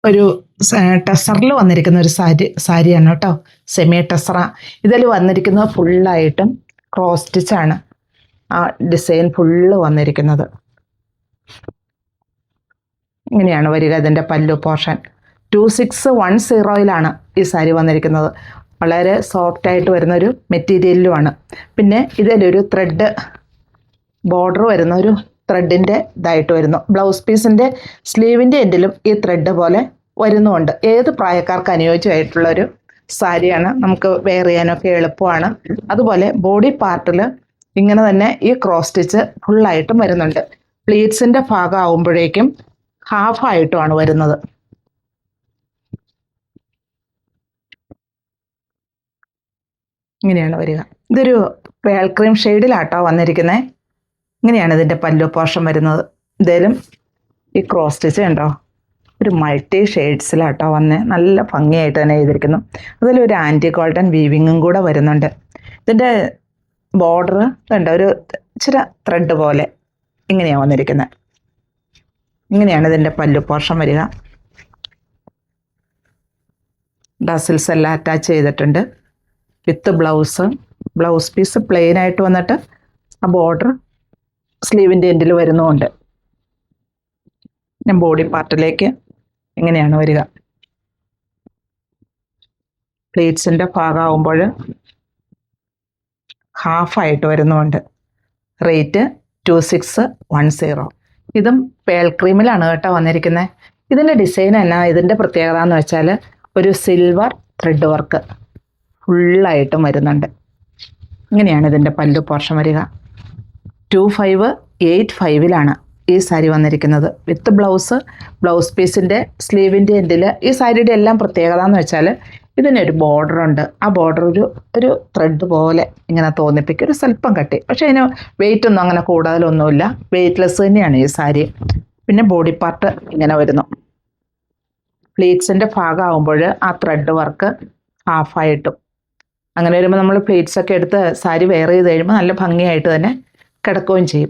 ഒരു ടെസറിൽ വന്നിരിക്കുന്ന ഒരു സാരിയാണ് കേട്ടോ. സെമി ടെസറ. ഇതിൽ വന്നിരിക്കുന്നത് ഫുള്ളായിട്ടും ക്രോസ് സ്റ്റിച്ചാണ് ആ ഡിസൈൻ ഫുള്ള് വന്നിരിക്കുന്നത്. ഇങ്ങനെയാണ് വരിക ഇതിൻ്റെ പല്ലു പോർഷൻ. 2610 ഈ സാരി വന്നിരിക്കുന്നത്. വളരെ സോഫ്റ്റ് ആയിട്ട് വരുന്നൊരു മെറ്റീരിയലുമാണ്. പിന്നെ ഇതിലൊരു ത്രെഡ് ബോർഡർ വരുന്ന ഒരു ത്രെഡിൻ്റെ ഇതായിട്ട് വരുന്നു. ബ്ലൗസ് പീസിൻ്റെ സ്ലീവിൻ്റെ എൻഡിലും ഈ ത്രെഡ് പോലെ വരുന്നുമുണ്ട്. ഏത് പ്രായക്കാർക്ക് അനുയോജ്യമായിട്ടുള്ളൊരു സാരിയാണ്. നമുക്ക് വെയർ ചെയ്യാനൊക്കെ എളുപ്പമാണ്. അതുപോലെ ബോഡി പാർട്ടിൽ ഇങ്ങനെ തന്നെ ഈ ക്രോസ് സ്റ്റിച്ച് ഫുള്ളായിട്ടും വരുന്നുണ്ട്. പ്ലീറ്റ്സിൻ്റെ ഭാഗം ആകുമ്പോഴേക്കും ഹാഫായിട്ടുമാണ് വരുന്നത്. ഇങ്ങനെയാണ് വരിക. ഇതൊരു പേൾ ക്രീം ഷെയ്ഡിലാട്ടോ വന്നിരിക്കുന്നത്. ഇങ്ങനെയാണ് ഇതിൻ്റെ പല്ലു പോർഷൻ വരുന്നത്. ഇതിലും ഈ ക്രോസ് സ്റ്റിച്ച് ഉണ്ടോ, ഒരു മൾട്ടി ഷെയ്ഡ്സിലാട്ടോ വന്ന് നല്ല ഭംഗിയായിട്ട് തന്നെ ചെയ്തിരിക്കുന്നു. അതിലൊരു ആൻറ്റി ഗോൾഡൻ വീവിങ്ങും കൂടെ വരുന്നുണ്ട്. ഇതിൻ്റെ ബോർഡർ കണ്ടോ, ഒരു ഇച്ചിരി ത്രെഡ് പോലെ ഇങ്ങനെയാണ് വന്നിരിക്കുന്നത്. ഇങ്ങനെയാണ് ഇതിൻ്റെ പല്ലു പോർഷൻ വരിക. ഡസിൽസ് എല്ലാം അറ്റാച്ച് ചെയ്തിട്ടുണ്ട് വിത്ത് ബ്ലൗസ് പീസ് പ്ലെയിൻ ആയിട്ട് വന്നിട്ട് ആ ബോർഡർ സ്ലീവിൻ്റെ എൻഡിൽ വരുന്നുമുണ്ട്. ഞാൻ ബോഡി പാർട്ടിലേക്ക് ഇങ്ങനെയാണ് വരിക. പ്ലീറ്റ്സിൻ്റെ ഭാഗമാകുമ്പോൾ ഹാഫായിട്ട് വരുന്നുമുണ്ട്. റേറ്റ് 2610. ഇതും പേൾ ക്രീമിലാണ് കേട്ടോ വന്നിരിക്കുന്നത്. ഇതിൻ്റെ ഡിസൈൻ എന്നാ, ഇതിൻ്റെ പ്രത്യേകത എന്ന് വെച്ചാൽ ഒരു സിൽവർ ത്രെഡ് വർക്ക് ഫുള്ളായിട്ടും വരുന്നുണ്ട്. ഇങ്ങനെയാണ് ഇതിൻ്റെ പല്ലു പോർഷൻ വരിക. 2585 ഈ സാരി വന്നിരിക്കുന്നത് വിത്ത് ബ്ലൗസ് പീസിൻ്റെ സ്ലീവിൻ്റെ എൻഡിൽ. ഈ സാരിയുടെ എല്ലാം പ്രത്യേകത എന്ന് വെച്ചാൽ ഇതിനൊരു ബോർഡറുണ്ട്. ആ ബോർഡർ ഒരു ത്രെഡ് പോലെ ഇങ്ങനെ തോന്നിപ്പിക്കും, ഒരു സ്വല്പം കട്ടി. പക്ഷേ അതിന് വെയിറ്റ് ഒന്നും അങ്ങനെ കൂടുതലൊന്നുമില്ല, വെയ്റ്റ്ലെസ് തന്നെയാണ് ഈ സാരി. പിന്നെ ബോഡി പാർട്ട് ഇങ്ങനെ വരുന്നു. പ്ലീറ്റ്സിൻ്റെ ഭാഗമാകുമ്പോൾ ആ ത്രെഡ് വർക്ക് ഹാഫായിട്ടും. അങ്ങനെ വരുമ്പോൾ നമ്മൾ പ്ലീറ്റ്സൊക്കെ എടുത്ത് സാരി വെയർ ചെയ്ത് കഴിയുമ്പോൾ നല്ല ഭംഗിയായിട്ട് തന്നെ കിടക്കുകയും ചെയ്യും.